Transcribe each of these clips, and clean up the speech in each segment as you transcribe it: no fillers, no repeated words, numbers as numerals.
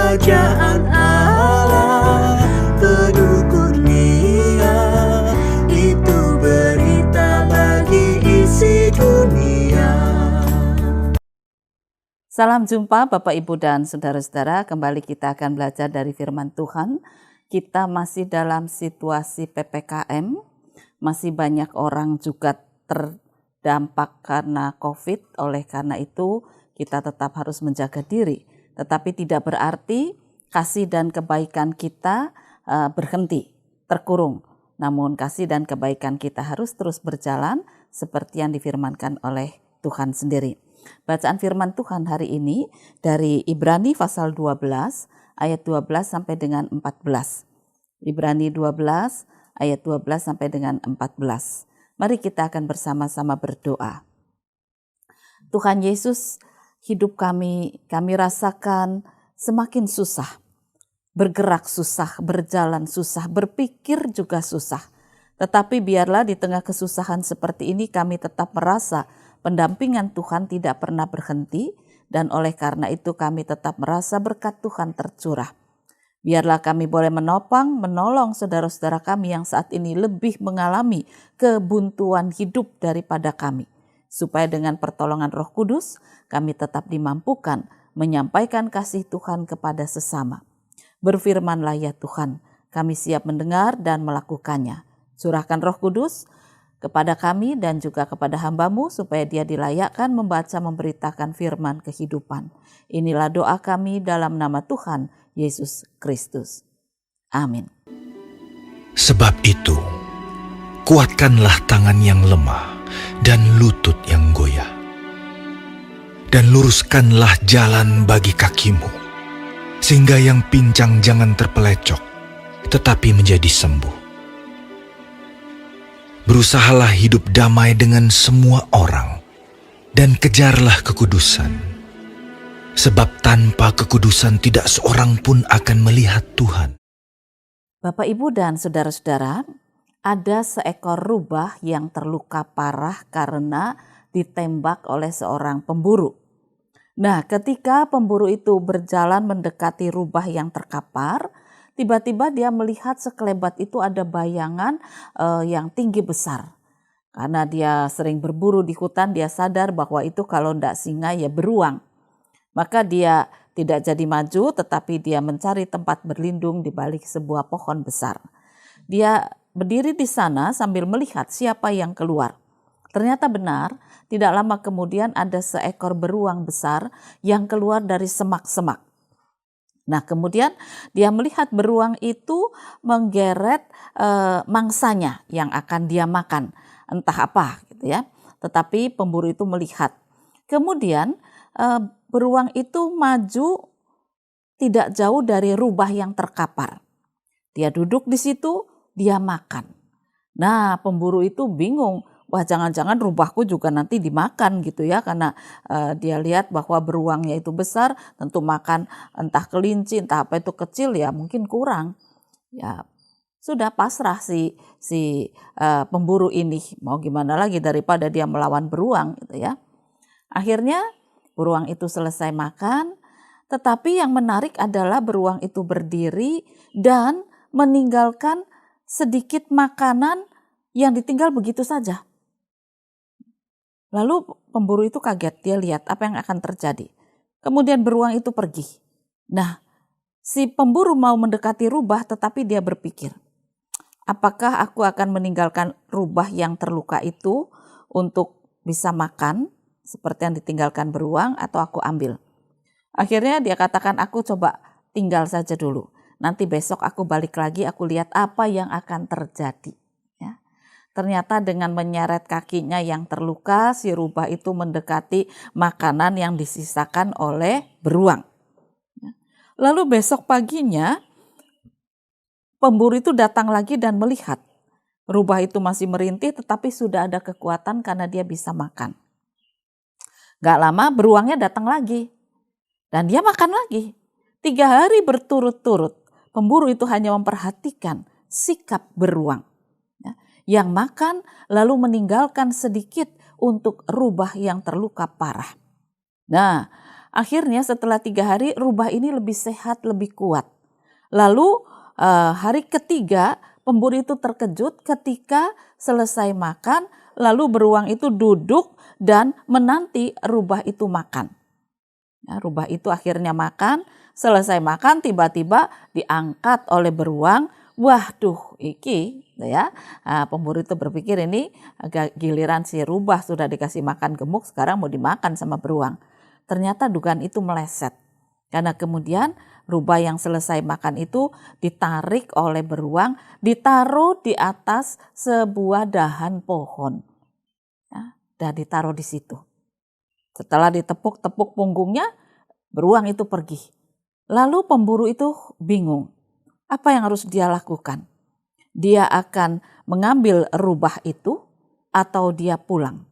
Kerajaan Allah penuh kurnia, itu berita bagi isi dunia. Salam jumpa Bapak Ibu dan saudara-saudara, kembali kita akan belajar dari firman Tuhan. Kita masih dalam situasi PPKM, masih banyak orang juga terdampak karena COVID, oleh karena itu kita tetap harus menjaga diri. Tetapi tidak berarti kasih dan kebaikan kita berhenti, terkurung. Namun kasih dan kebaikan kita harus terus berjalan seperti yang difirmankan oleh Tuhan sendiri. Bacaan firman Tuhan hari ini dari Ibrani pasal 12 ayat 12 sampai dengan 14. Ibrani 12 ayat 12 sampai dengan 14. Mari kita akan bersama-sama berdoa. Tuhan Yesus, hidup kami rasakan semakin susah. Bergerak susah, berjalan susah, berpikir juga susah. Tetapi biarlah di tengah kesusahan seperti ini kami tetap merasa pendampingan Tuhan tidak pernah berhenti, dan oleh karena itu kami tetap merasa berkat Tuhan tercurah. Biarlah kami boleh menopang, menolong saudara-saudara kami yang saat ini lebih mengalami kebuntuan hidup daripada kami. Supaya dengan pertolongan Roh Kudus, kami tetap dimampukan menyampaikan kasih Tuhan kepada sesama. Berfirmanlah ya Tuhan, kami siap mendengar dan melakukannya. Curahkan Roh Kudus kepada kami dan juga kepada hamba-Mu supaya dia dilayakkan membaca memberitakan firman kehidupan. Inilah doa kami dalam nama Tuhan Yesus Kristus. Amin. Sebab itu, kuatkanlah tangan yang lemah dan lutut yang goyah. Dan luruskanlah jalan bagi kakimu, sehingga yang pincang jangan terpelecok, tetapi menjadi sembuh. Berusahalah hidup damai dengan semua orang, dan kejarlah kekudusan. Sebab tanpa kekudusan tidak seorang pun akan melihat Tuhan. Bapak, Ibu, dan saudara-saudara, ada seekor rubah yang terluka parah karena ditembak oleh seorang pemburu. Nah, ketika pemburu itu berjalan mendekati rubah yang terkapar, tiba-tiba dia melihat sekelebat itu ada bayangan yang tinggi besar. Karena dia sering berburu di hutan, dia sadar bahwa itu kalau tidak singa ya beruang. Maka dia tidak jadi maju, tetapi dia mencari tempat berlindung di balik sebuah pohon besar. Dia berdiri di sana sambil melihat siapa yang keluar. Ternyata benar, tidak lama kemudian ada seekor beruang besar yang keluar dari semak-semak. Nah, kemudian dia melihat beruang itu menggeret mangsanya yang akan dia makan, entah apa gitu ya. Tetapi pemburu itu melihat. Kemudian beruang itu maju tidak jauh dari rubah yang terkapar. Dia duduk di situ, dia makan. Nah, pemburu itu bingung. Wah, jangan-jangan rubahku juga nanti dimakan gitu ya, karena dia lihat bahwa beruangnya itu besar, tentu makan entah kelinci, entah apa itu kecil ya mungkin kurang. Ya sudah pasrah si pemburu ini, mau gimana lagi daripada dia melawan beruang gitu ya. Akhirnya beruang itu selesai makan, tetapi yang menarik adalah beruang itu berdiri dan meninggalkan sedikit makanan yang ditinggal begitu saja. Lalu pemburu itu kaget, dia lihat apa yang akan terjadi. Kemudian beruang itu pergi. Nah, si pemburu mau mendekati rubah tetapi dia berpikir, apakah aku akan meninggalkan rubah yang terluka itu untuk bisa makan seperti yang ditinggalkan beruang atau aku ambil? Akhirnya dia katakan, aku coba tinggal saja dulu. Nanti besok aku balik lagi, aku lihat apa yang akan terjadi. Ternyata dengan menyeret kakinya yang terluka, si rubah itu mendekati makanan yang disisakan oleh beruang. Lalu besok paginya, pemburu itu datang lagi dan melihat. Rubah itu masih merintih tetapi sudah ada kekuatan karena dia bisa makan. Gak lama beruangnya datang lagi. Dan dia makan lagi. 3 hari berturut-turut, pemburu itu hanya memperhatikan sikap beruang. Yang makan lalu meninggalkan sedikit untuk rubah yang terluka parah. Nah, Akhirnya setelah 3 hari rubah ini lebih sehat, lebih kuat. Lalu hari ketiga pemburu itu terkejut ketika selesai makan, lalu beruang itu duduk dan menanti rubah itu makan. Ya, rubah itu akhirnya makan, selesai makan tiba-tiba diangkat oleh beruang. Waduh, iki ya. Pemburu itu berpikir ini giliran si rubah sudah dikasih makan gemuk, sekarang mau dimakan sama beruang. Ternyata dugaan itu meleset. Karena kemudian rubah yang selesai makan itu ditarik oleh beruang, ditaruh di atas sebuah dahan pohon. Ya, dan ditaruh di situ. Setelah ditepuk-tepuk punggungnya, beruang itu pergi. Lalu pemburu itu bingung. Apa yang harus dia lakukan? Dia akan mengambil rubah itu atau dia pulang?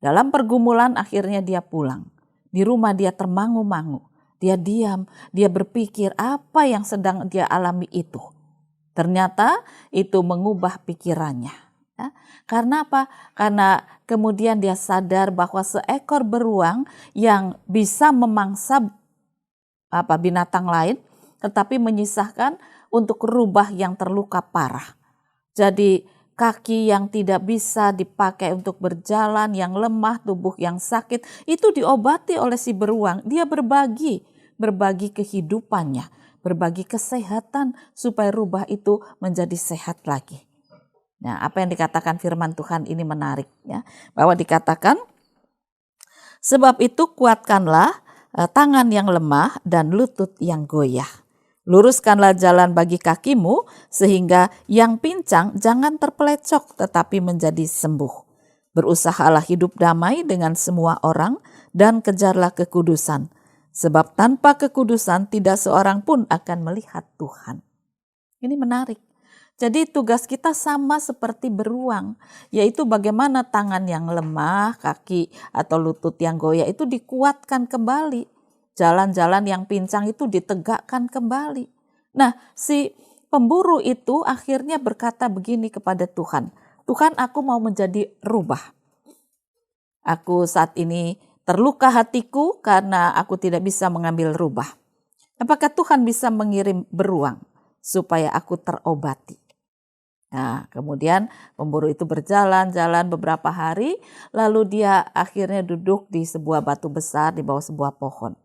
Dalam pergumulan akhirnya dia pulang. Di rumah dia termangu-mangu. Dia diam, dia berpikir apa yang sedang dia alami itu. Ternyata itu mengubah pikirannya. Ya. Karena apa? Karena kemudian dia sadar bahwa seekor beruang yang bisa memangsa binatang lain, tetapi menyisahkan untuk rubah yang terluka parah. Jadi kaki yang tidak bisa dipakai untuk berjalan, yang lemah, tubuh yang sakit, itu diobati oleh si beruang. Dia berbagi kehidupannya, berbagi kesehatan supaya rubah itu menjadi sehat lagi. Nah, apa yang dikatakan firman Tuhan ini menarik ya, bahwa dikatakan sebab itu kuatkanlah tangan yang lemah dan lutut yang goyah. Luruskanlah jalan bagi kakimu sehingga yang pincang jangan terpelecok tetapi menjadi sembuh. Berusahalah hidup damai dengan semua orang dan kejarlah kekudusan. Sebab tanpa kekudusan tidak seorang pun akan melihat Tuhan. Ini menarik. Jadi tugas kita sama seperti beruang, yaitu bagaimana tangan yang lemah, kaki atau lutut yang goyah itu dikuatkan kembali. Jalan-jalan yang pincang itu ditegakkan kembali. Nah, si pemburu itu akhirnya berkata begini kepada Tuhan, Tuhan, aku mau menjadi rubah. Aku saat ini terluka hatiku karena aku tidak bisa mengambil rubah. Apakah Tuhan bisa mengirim beruang supaya aku terobati? Nah, kemudian pemburu itu berjalan-jalan beberapa hari, lalu dia akhirnya duduk di sebuah batu besar di bawah sebuah pohon.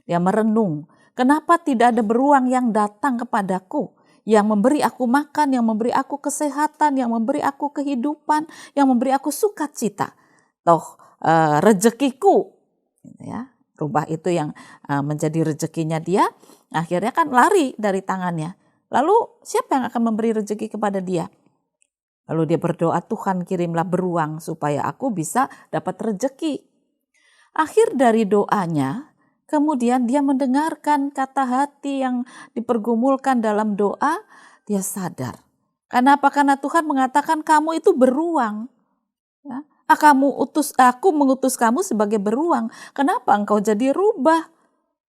Dia merenung, kenapa tidak ada beruang yang datang kepadaku, yang memberi aku makan, yang memberi aku kesehatan, yang memberi aku kehidupan, yang memberi aku sukacita. Toh rezekiku, ya, rubah itu yang menjadi rezekinya dia, akhirnya kan lari dari tangannya. Lalu siapa yang akan memberi rezeki kepada dia? Lalu dia berdoa, Tuhan kirimlah beruang supaya aku bisa dapat rezeki. Akhir dari doanya, kemudian dia mendengarkan kata hati yang dipergumulkan dalam doa, dia sadar. Karena apa? Karena Tuhan mengatakan kamu itu beruang. Ya. Aku mengutus kamu sebagai beruang. Kenapa engkau jadi rubah?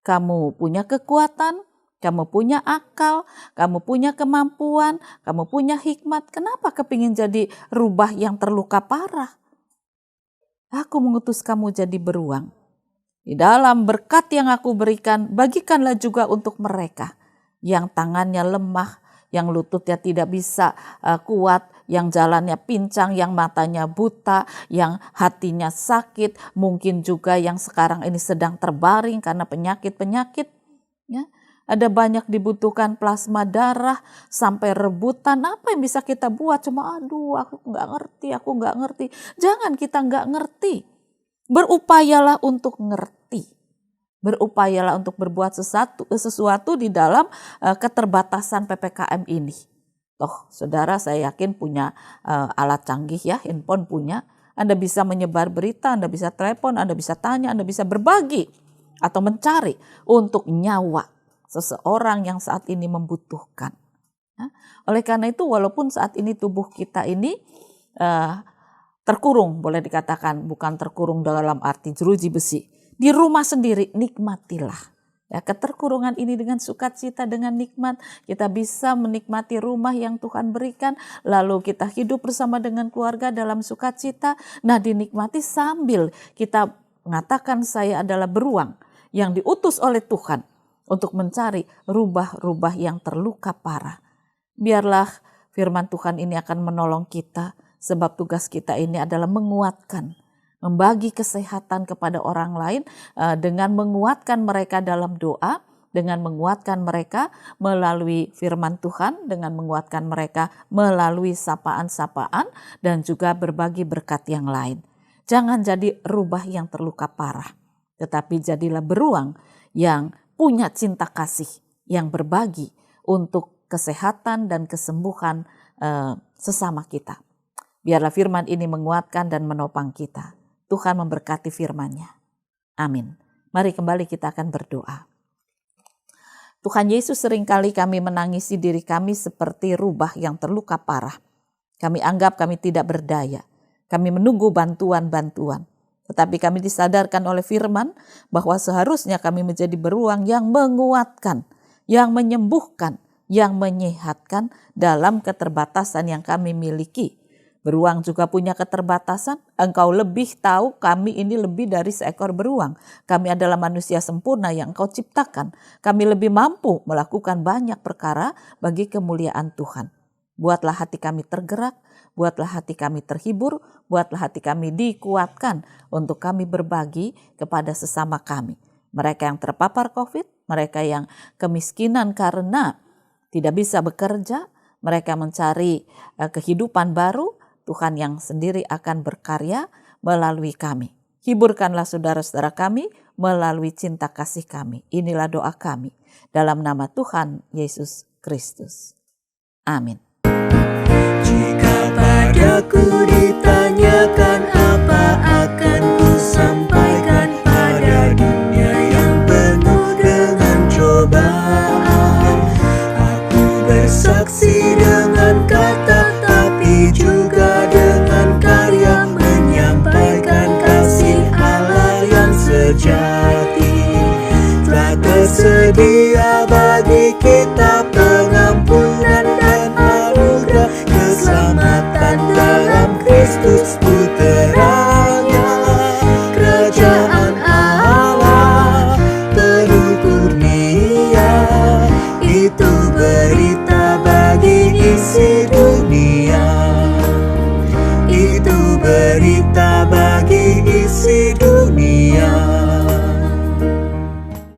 Kamu punya kekuatan, kamu punya akal, kamu punya kemampuan, kamu punya hikmat. Kenapa kepingin jadi rubah yang terluka parah? Aku mengutus kamu jadi beruang. Di dalam berkat yang aku berikan, bagikanlah juga untuk mereka yang tangannya lemah, yang lututnya tidak bisa kuat, yang jalannya pincang, yang matanya buta, yang hatinya sakit, mungkin juga yang sekarang ini sedang terbaring karena penyakit-penyakit. Ya. Ada banyak dibutuhkan plasma darah, sampai rebutan. Apa yang bisa kita buat? Cuma aku nggak ngerti. Jangan kita nggak ngerti. Berupayalah untuk ngerti. Berupayalah untuk berbuat sesuatu di dalam keterbatasan PPKM ini. Toh saudara, saya yakin punya alat canggih ya, handphone punya. Anda bisa menyebar berita, Anda bisa telepon, Anda bisa tanya, Anda bisa berbagi atau mencari untuk nyawa seseorang yang saat ini membutuhkan. Oleh karena itu, walaupun saat ini tubuh kita ini terkurung, boleh dikatakan, bukan terkurung dalam arti jeruji besi. Di rumah sendiri nikmatilah. Ya, keterkurungan ini dengan sukacita, dengan nikmat. Kita bisa menikmati rumah yang Tuhan berikan. Lalu kita hidup bersama dengan keluarga dalam sukacita. Nah, dinikmati sambil kita mengatakan saya adalah beruang yang diutus oleh Tuhan untuk mencari rubah-rubah yang terluka parah. Biarlah firman Tuhan ini akan menolong kita, sebab tugas kita ini adalah menguatkan, membagi kesehatan kepada orang lain dengan menguatkan mereka dalam doa, dengan menguatkan mereka melalui firman Tuhan, dengan menguatkan mereka melalui sapaan-sapaan, dan juga berbagi berkat yang lain. Jangan jadi rubah yang terluka parah, tetapi jadilah beruang yang punya cinta kasih, yang berbagi untuk kesehatan dan kesembuhan sesama kita. Biarlah firman ini menguatkan dan menopang kita. Tuhan memberkati firman-Nya. Amin. Mari kembali kita akan berdoa. Tuhan Yesus, seringkali kami menangisi diri kami seperti rubah yang terluka parah. Kami anggap kami tidak berdaya. Kami menunggu bantuan-bantuan. Tetapi kami disadarkan oleh firman bahwa seharusnya kami menjadi beruang yang menguatkan, yang menyembuhkan, yang menyehatkan dalam keterbatasan yang kami miliki. Beruang juga punya keterbatasan. Engkau lebih tahu, kami ini lebih dari seekor beruang. Kami adalah manusia sempurna yang Engkau ciptakan. Kami lebih mampu melakukan banyak perkara bagi kemuliaan Tuhan. Buatlah hati kami tergerak, buatlah hati kami terhibur, buatlah hati kami dikuatkan untuk kami berbagi kepada sesama kami. Mereka yang terpapar COVID, mereka yang kemiskinan karena tidak bisa bekerja, mereka mencari kehidupan baru. Tuhan yang sendiri akan berkarya melalui kami. Hiburkanlah saudara-saudara kami melalui cinta kasih kami. Inilah doa kami dalam nama Tuhan Yesus Kristus. Amin. Jika padaku ditanyakan apa akan ku sampaikan pada dunia yang penuh dengan cobaan. Aku bersaksi dengan kata, tapi juga dengan karya menyampaikan kasih Allah yang sejati. Telah tersedia bagi kita